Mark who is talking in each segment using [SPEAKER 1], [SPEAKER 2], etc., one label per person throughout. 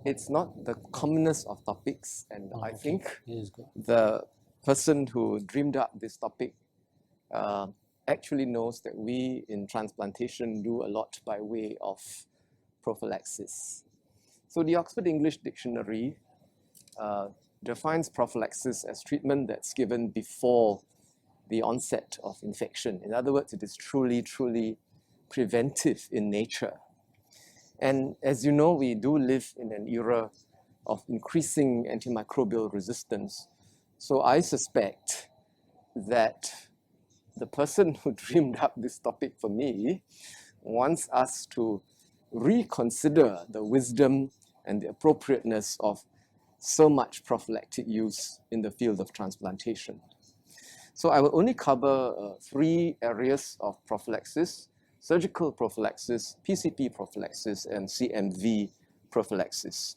[SPEAKER 1] it's not the commonest of topics, and I
[SPEAKER 2] Okay,
[SPEAKER 1] think
[SPEAKER 2] it is good.
[SPEAKER 1] the person who dreamed up this topic actually knows that we in transplantation do a lot by way of prophylaxis. So the Oxford English Dictionary defines prophylaxis as treatment that's given before the onset of infection. In other words, it is truly, truly preventive in nature. And as you know, we do live in an era of increasing antimicrobial resistance. So I suspect that the person who dreamed up this topic for me wants us to reconsider the wisdom and the appropriateness of so much prophylactic use in the field of transplantation. So I will only cover three areas of prophylaxis: surgical prophylaxis, PCP prophylaxis, and CMV prophylaxis.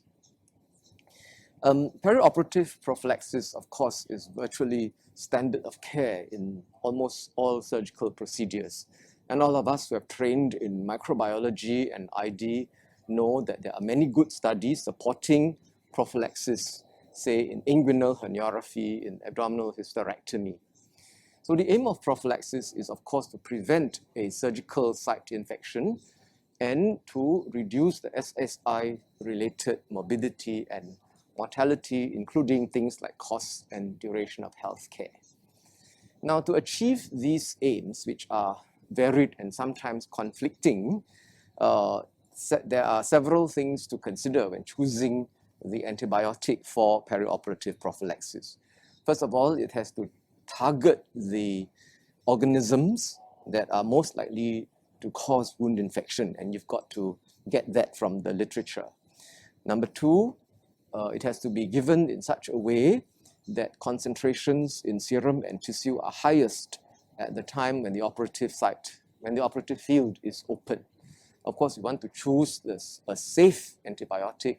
[SPEAKER 1] Perioperative prophylaxis, of course, is virtually standard of care in almost all surgical procedures. And all of us who have trained in microbiology and ID know that there are many good studies supporting prophylaxis, say in inguinal herniorrhaphy, in abdominal hysterectomy. So the aim of prophylaxis is, of course, to prevent a surgical site infection and to reduce the SSI-related morbidity and mortality, including things like cost and duration of health care. Now, to achieve these aims, which are varied and sometimes conflicting, there are several things to consider when choosing the antibiotic for perioperative prophylaxis. First of all, it has to target the organisms that are most likely to cause wound infection, and you've got to get that from the literature. Number two, it has to be given in such a way that concentrations in serum and tissue are highest at the time when the operative field is open. Of course, we want to choose a safe antibiotic,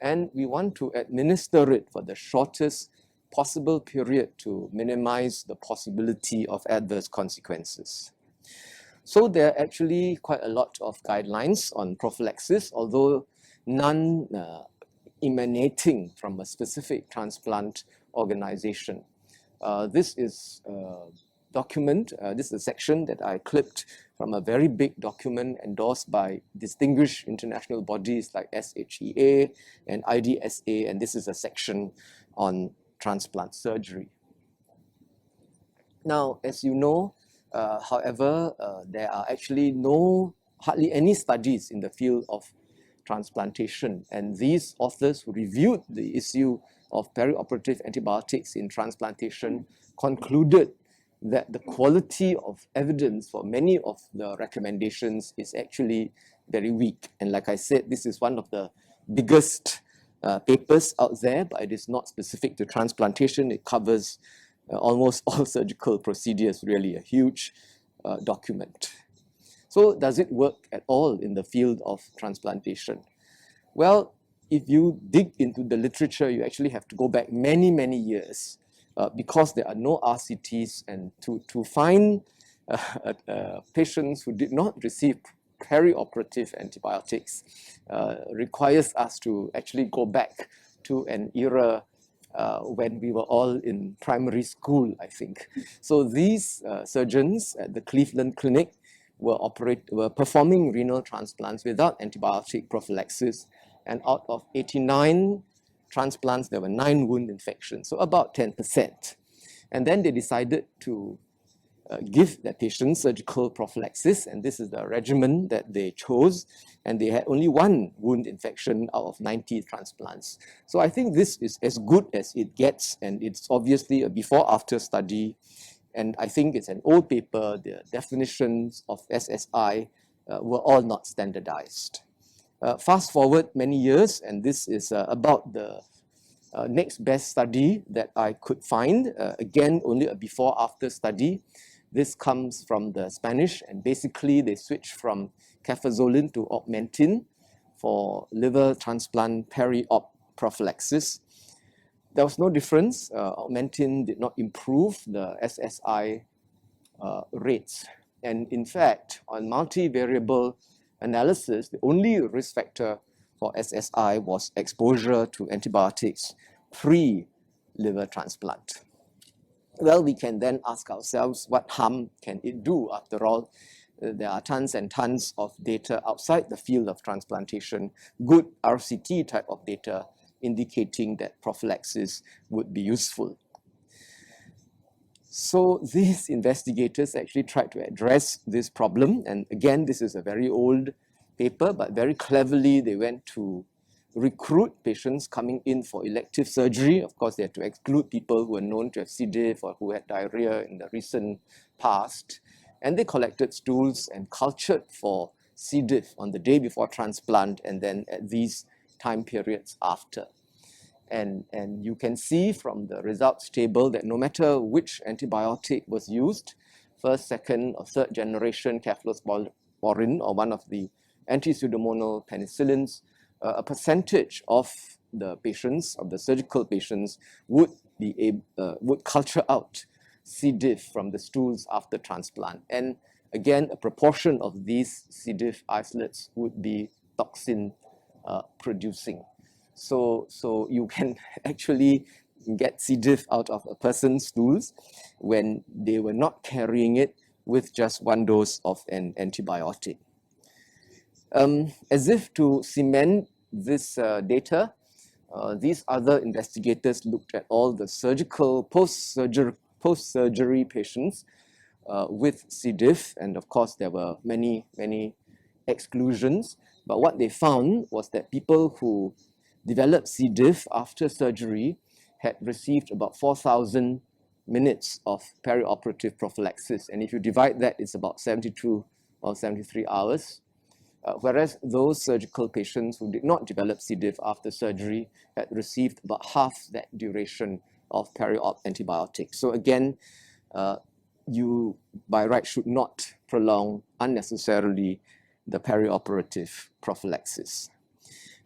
[SPEAKER 1] and we want to administer it for the shortest possible period to minimize the possibility of adverse consequences. So there are actually quite a lot of guidelines on prophylaxis, although none emanating from a specific transplant organization. This is a document, this is a section that I clipped from a very big document endorsed by distinguished international bodies like SHEA and IDSA, and this is a section on transplant surgery. Now, as you know, however, there are actually hardly any studies in the field of transplantation, and these authors who reviewed the issue of perioperative antibiotics in transplantation concluded that the quality of evidence for many of the recommendations is actually very weak. And like I said, this is one of the biggest papers out there, but it is not specific to transplantation. It covers almost all surgical procedures, really a huge document. So does it work at all in the field of transplantation? Well, if you dig into the literature, you actually have to go back many, many years because there are no RCTs, and to find patients who did not receive perioperative antibiotics requires us to actually go back to an era when we were all in primary school, I think. So these surgeons at the Cleveland Clinic were performing renal transplants without antibiotic prophylaxis, and out of 89 transplants, there were 9 wound infections, so about 10%. And then they decided to give their patients surgical prophylaxis, and this is the regimen that they chose, and they had only 1 wound infection out of 90 transplants. So I think this is as good as it gets, and it's obviously a before-after study, and I think it's an old paper. The definitions of SSI were all not standardized. Fast forward many years, and this is about the next best study that I could find. Again, only a before-after study. This comes from the Spanish, and basically they switched from cafazolin to augmentin for liver transplant peri-op prophylaxis. There was no difference. Augmentin did not improve the SSI rates. And in fact, on multivariable analysis, the only risk factor for SSI was exposure to antibiotics pre-liver transplant. Well, we can then ask ourselves, what harm can it do? After all, there are tons and tons of data outside the field of transplantation, good RCT type of data, indicating that prophylaxis would be useful. So these investigators actually tried to address this problem. And again, this is a very old paper, but very cleverly they went to recruit patients coming in for elective surgery. Of course, they had to exclude people who were known to have C. diff or who had diarrhea in the recent past. And they collected stools and cultured for C. diff on the day before transplant and then at these time periods after. And you can see from the results table that no matter which antibiotic was used, first, second, or third generation cephalosporin or one of the anti-pseudomonal penicillins, a percentage of the patients, of the surgical patients, would culture out C. diff from the stools after transplant. And again, a proportion of these C. diff isolates would be toxin producing. So you can actually get C. diff out of a person's stools when they were not carrying it with just one dose of an antibiotic. As if to cement this data, these other investigators looked at all the surgical, post-surgery patients with C. diff, and of course there were many exclusions. But what they found was that people who developed C. diff after surgery had received about 4,000 minutes of perioperative prophylaxis. And if you divide that, it's about 72 or 73 hours. Whereas those surgical patients who did not develop C. diff after surgery had received about half that duration of peri-op antibiotics. So again, you by right should not prolong unnecessarily the perioperative prophylaxis.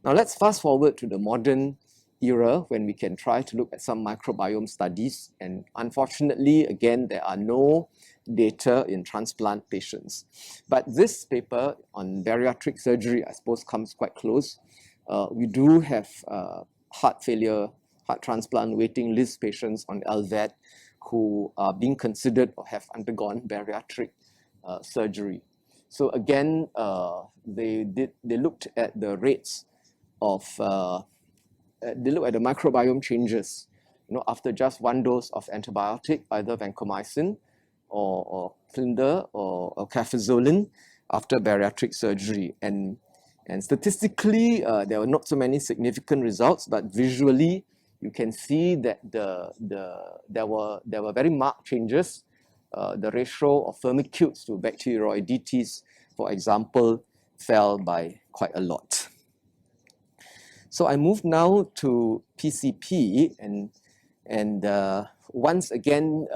[SPEAKER 1] Now let's fast forward to the modern era when we can try to look at some microbiome studies, and unfortunately again there are no data in transplant patients. But this paper on bariatric surgery I suppose comes quite close. We do have heart failure, heart transplant waiting list patients on LVAD who are being considered or have undergone bariatric surgery. So again, they looked at the rates of they look at the microbiome changes, after just one dose of antibiotic, either vancomycin or Clinda or cafazolin after bariatric surgery. And statistically, there were not so many significant results, but visually, you can see that there were very marked changes. The ratio of firmicutes to bacteroidetes, for example, fell by quite a lot. So I move now to PCP, and once again,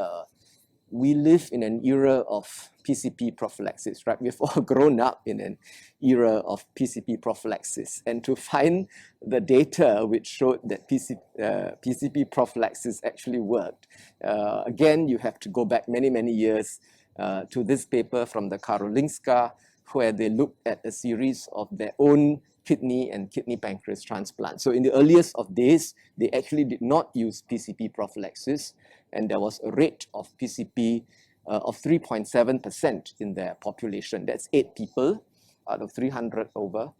[SPEAKER 1] we live in an era of PCP prophylaxis, right? We've all grown up in an era of PCP prophylaxis, and to find the data which showed that PCP prophylaxis actually worked, again, you have to go back many years to this paper from the Karolinska, where they looked at a series of their own kidney and kidney pancreas transplant. So in the earliest of days, they actually did not use PCP prophylaxis, and there was a rate of PCP of 3.7% in their population. That's 8 people out of 300 over,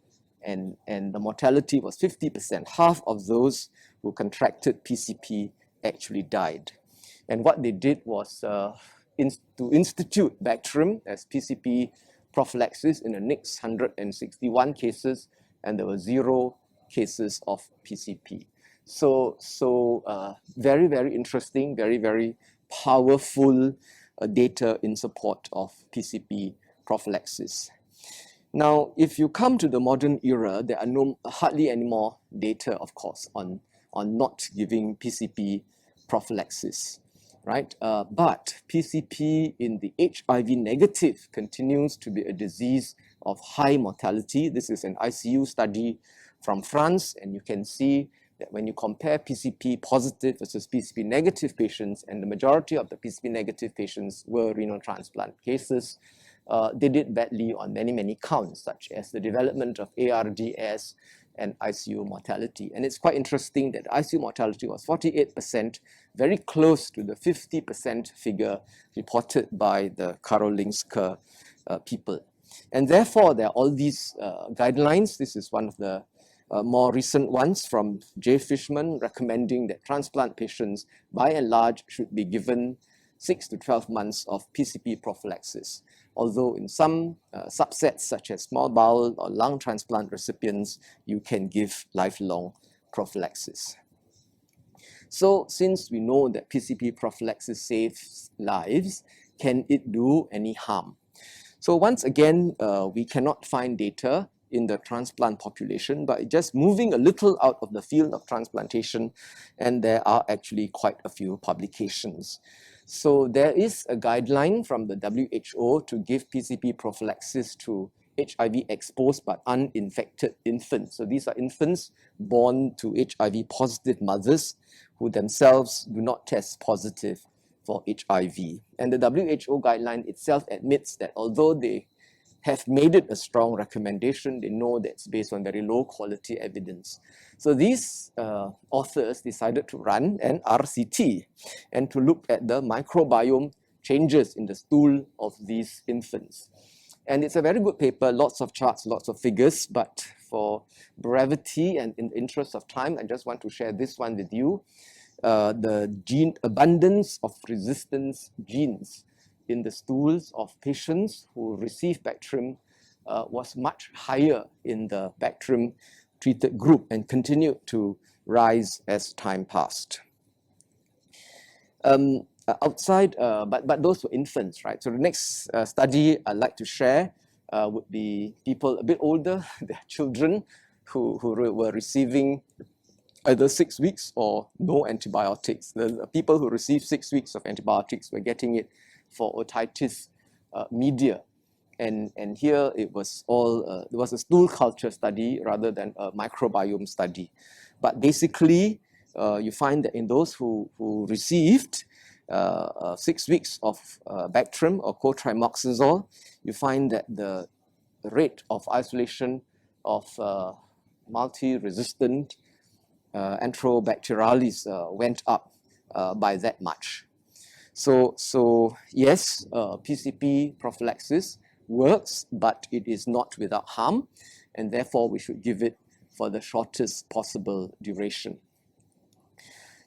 [SPEAKER 1] and the mortality was 50%. Half of those who contracted PCP actually died. And what they did was to institute Bactrim as PCP prophylaxis in the next 161 cases, and there were 0 cases of PCP. So very interesting, very powerful data in support of PCP prophylaxis. Now, if you come to the modern era, there are hardly any more data, of course, on not giving PCP prophylaxis, right? But PCP in the HIV negative continues to be a disease of high mortality. This is an ICU study from France, and you can see that when you compare PCP positive versus PCP negative patients, and the majority of the PCP negative patients were renal transplant cases, they did badly on many counts, such as the development of ARDS, and ICU mortality. And it's quite interesting that ICU mortality was 48%, very close to the 50% figure reported by the Karolinska people. And therefore, there are all these guidelines. This is one of the more recent ones from J. Fishman, recommending that transplant patients, by and large, should be given 6 to 12 months of PCP prophylaxis. Although in some subsets, such as small bowel or lung transplant recipients, you can give lifelong prophylaxis. So since we know that PCP prophylaxis saves lives, can it do any harm? So once again, we cannot find data in the transplant population, but just moving a little out of the field of transplantation, and there are actually quite a few publications. So there is a guideline from the WHO to give PCP prophylaxis to HIV exposed but uninfected infants. So these are infants born to HIV positive mothers who themselves do not test positive for HIV. And the WHO guideline itself admits that although they have made it a strong recommendation, they know that it's based on very low quality evidence. So these authors decided to run an RCT and to look at the microbiome changes in the stool of these infants. And it's a very good paper, lots of charts, lots of figures, but for brevity and in the interest of time, I just want to share this one with you. The gene abundance of resistance genes in the stools of patients who received Bactrim was much higher in the Bactrim treated group and continued to rise as time passed. But those were infants, right? So the next study I'd like to share would be people a bit older, their children who were receiving either 6 weeks or no antibiotics. The people who received 6 weeks of antibiotics were getting it for otitis media. And here it was all, it was a stool culture study rather than a microbiome study. But basically, you find that in those who received 6 weeks of Bactrim or cotrimoxazole, you find that the rate of isolation of multi-resistant Enterobacterialis went up by that much. So yes, PCP prophylaxis works, but it is not without harm, and therefore we should give it for the shortest possible duration.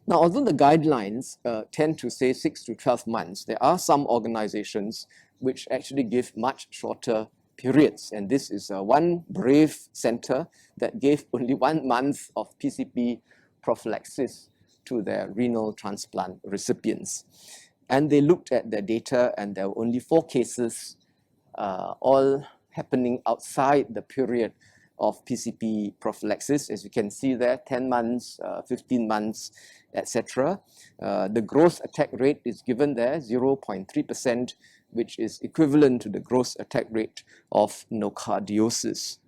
[SPEAKER 1] Now, although the guidelines tend to say 6 to 12 months, there are some organizations which actually give much shorter periods. And this is one brave center that gave only 1 month of PCP prophylaxis to their renal transplant recipients. And they looked at their data, and there were only 4 cases, all happening outside the period of PCP prophylaxis. As you can see there, 10 months, 15 months, etc. The gross attack rate is given there, 0.3%, which is equivalent to the gross attack rate of nocardiosis.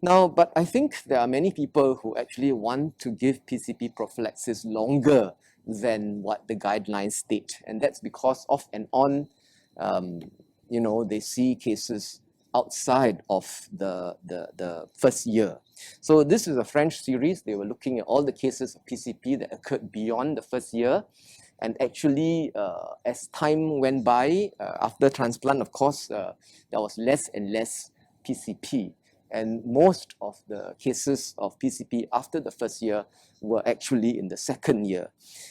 [SPEAKER 1] Now, but I think there are many people who actually want to give PCP prophylaxis longer than what the guidelines state. And that's because off and on, they see cases outside of the first year. So this is a French series. They were looking at all the cases of PCP that occurred beyond the first year. And actually, as time went by, after transplant, of course, there was less and less PCP. And most of the cases of PCP after the first year were actually in the second year.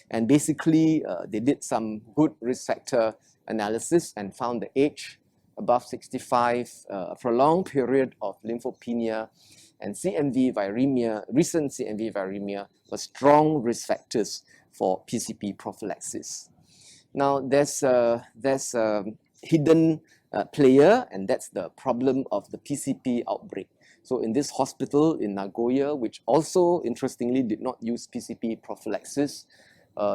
[SPEAKER 1] And basically, they did some good risk factor analysis and found the age above 65, a prolonged period of lymphopenia, and CMV viremia, recent CMV viremia, were strong risk factors for PCP prophylaxis. Now, there's a hidden player, and that's the problem of the PCP outbreak. So in this hospital in Nagoya, which also interestingly did not use PCP prophylaxis,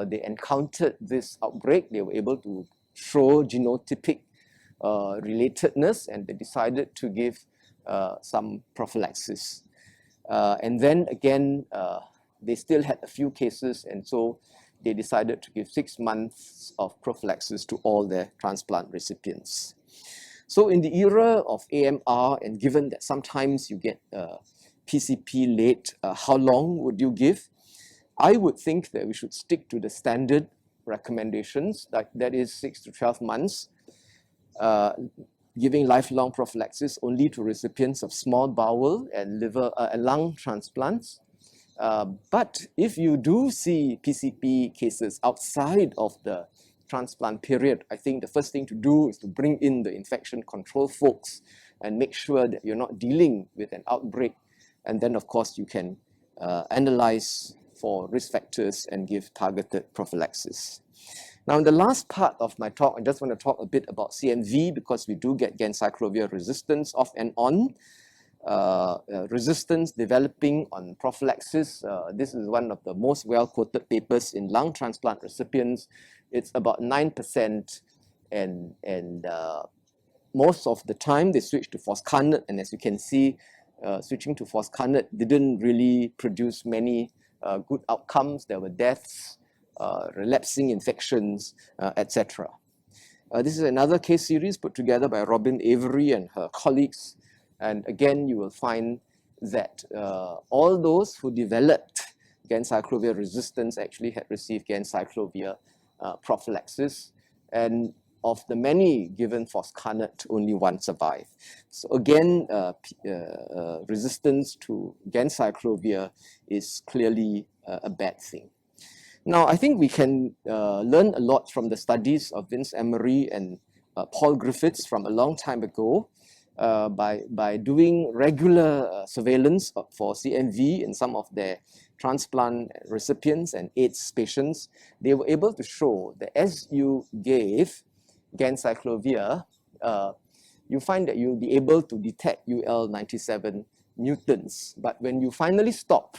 [SPEAKER 1] they encountered this outbreak. They were able to show genotypic relatedness, and they decided to give some prophylaxis. And then again, they still had a few cases, and so they decided to give 6 months of prophylaxis to all their transplant recipients. So in the era of AMR, and given that sometimes you get PCP late, how long would you give? I would think that we should stick to the standard recommendations, like that is 6 to 12 months, giving lifelong prophylaxis only to recipients of small bowel and liver and lung transplants. But if you do see PCP cases outside of the transplant period, I think the first thing to do is to bring in the infection control folks and make sure that you're not dealing with an outbreak. And then, of course, you can analyze for risk factors and give targeted prophylaxis. Now, in the last part of my talk, I just want to talk a bit about CMV because we do get ganciclovir resistance off and on. Resistance developing on prophylaxis. This is one of the most well-quoted papers in lung transplant recipients. It's about 9%, and most of the time they switch to foscarnet, and as you can see, switching to foscarnet didn't really produce many good outcomes. There were deaths, relapsing infections, etc. This is another case series put together by Robin Avery and her colleagues. And again, you will find that all those who developed ganciclovir resistance actually had received ganciclovir prophylaxis. And of the many given foscarnet, only one survived. So again, resistance to ganciclovir is clearly a bad thing. Now, I think we can learn a lot from the studies of Vince Emery and Paul Griffiths from a long time ago. By doing regular surveillance for CMV in some of their transplant recipients and AIDS patients, they were able to show that as you gave ganciclovir, you find that you'll be able to detect UL97 mutants. But when you finally stop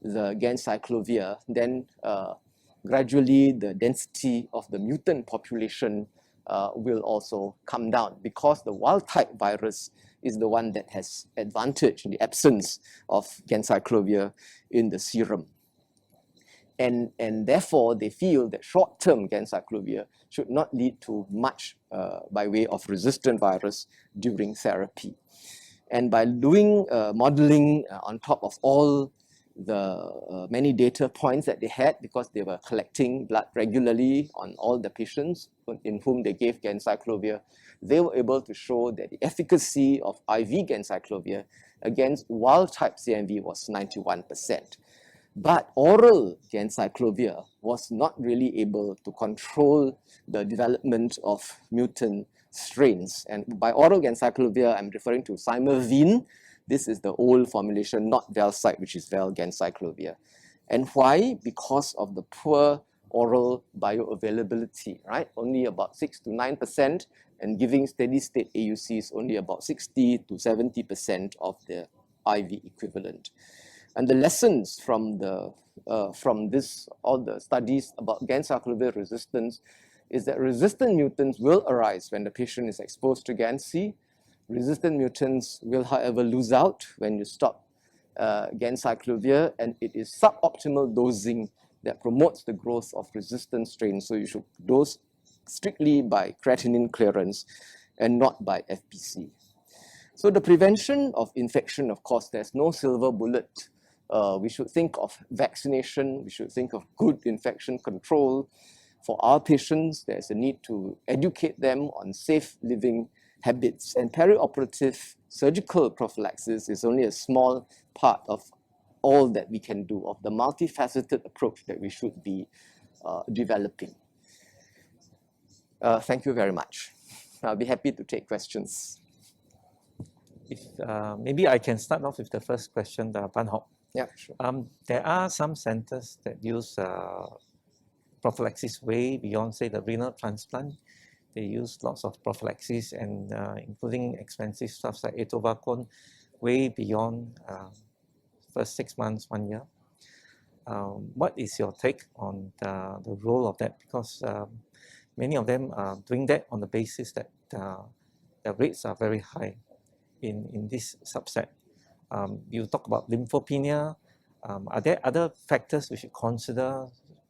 [SPEAKER 1] the ganciclovir, then gradually the density of the mutant population will also come down because the wild-type virus is the one that has advantage in the absence of ganciclovir in the serum. And therefore, they feel that short-term ganciclovir should not lead to much by way of resistant virus during therapy. And by doing modeling on top of all the many data points that they had, because they were collecting blood regularly on all the patients in whom they gave ganciclovir, they were able to show that the efficacy of IV ganciclovir against wild-type CMV was 91%. But oral ganciclovir was not really able to control the development of mutant strains. And by oral ganciclovir, I'm referring to Simavine. This is the old formulation, not Valsite, which is Valganciclovir. And why? Because of the poor oral bioavailability, right? Only about 6 to 9%, and giving steady-state AUCs only about 60 to 70% of the IV equivalent. And the lessons from this, all the studies about ganciclovir resistance, is that resistant mutants will arise when the patient is exposed to Ganci. Resistant mutants will, however, lose out when you stop ganciclovir, and it is suboptimal dosing that promotes the growth of resistant strains. So you should dose strictly by creatinine clearance and not by FPC. So the prevention of infection, of course, there's no silver bullet. We should think of vaccination. We should think of good infection control. For our patients, there's a need to educate them on safe living habits. And perioperative surgical prophylaxis is only a small part of all that we can do, of the multifaceted approach that we should be developing. Thank you very much. I'll be happy to take questions.
[SPEAKER 2] If, maybe I can start off with the first question, Pan Hock.
[SPEAKER 1] Yeah, sure.
[SPEAKER 2] There are some centers that use prophylaxis way beyond, say, the renal transplant. They use lots of prophylaxis and including expensive stuff like atovaquone way beyond first 6 months, 1 year. What is your take on the role of that? Because many of them are doing that on the basis that the rates are very high in this subset. You talk about lymphopenia. Are there other factors we should consider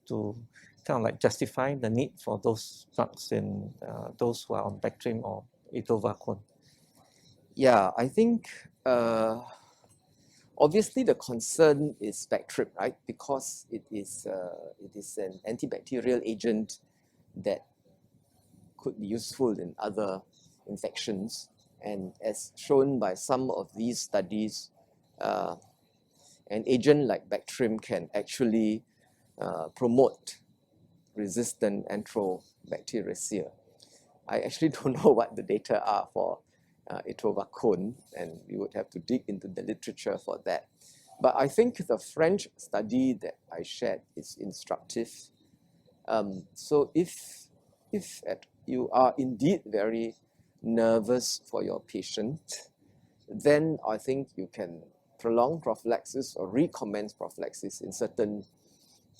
[SPEAKER 2] to kind of like justify the need for those drugs in those who are on Bactrim or atovaquone?
[SPEAKER 1] Yeah, I think Obviously, the concern is Bactrim, right? Because it is an antibacterial agent that could be useful in other infections. And as shown by some of these studies, an agent like Bactrim can actually promote resistant Enterobacteriaceae. I actually don't know what the data are for etovaquone, and we would have to dig into the literature for that. But I think the French study that I shared is instructive. So if you are indeed very nervous for your patient, then I think you can prolong prophylaxis or recommence prophylaxis in certain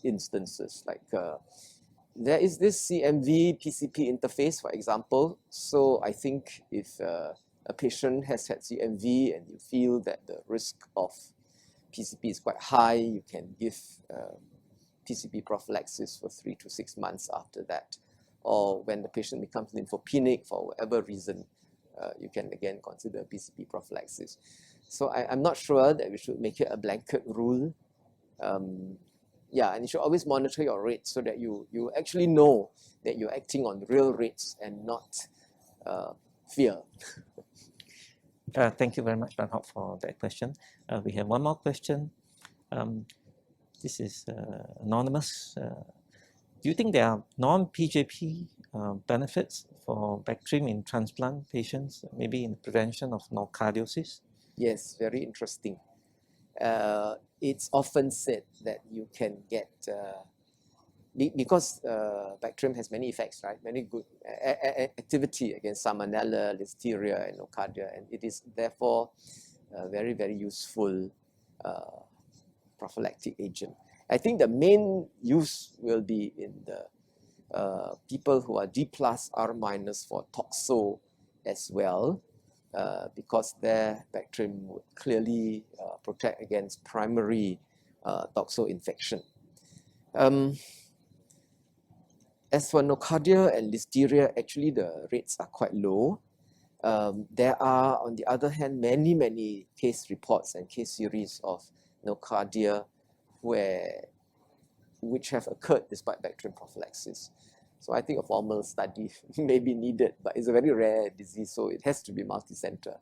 [SPEAKER 1] instances. Like there is this CMV PCP interface, for example. So I think if a patient has had CMV and you feel that the risk of PCP is quite high, you can give PCP prophylaxis for 3 to 6 months after that. Or when the patient becomes lymphopenic for whatever reason, you can again consider PCP prophylaxis. So I'm not sure that we should make it a blanket rule. Yeah, and you should always monitor your rates so that you actually know that you're acting on real rates and not fear.
[SPEAKER 2] Thank you very much, Van Hock, for that question. We have one more question. This is anonymous. Do you think there are non-PJP benefits for Bactrim in transplant patients, maybe in the prevention of nocardiosis?
[SPEAKER 1] Yes, very interesting. It's often said that you can get, because Bactrim has many effects, right? Many good activity against Salmonella, Listeria, and Nocardia, and it is therefore a very, very useful prophylactic agent. I think the main use will be in the people who are D plus R minus for toxo as well, because their Bactrim would clearly protect against primary toxo infection. As for Nocardia and Listeria, actually the rates are quite low. There are, on the other hand, many case reports and case series of Nocardia which have occurred despite Bactrim prophylaxis. So I think a formal study may be needed, but it's a very rare disease, so it has to be multi-center.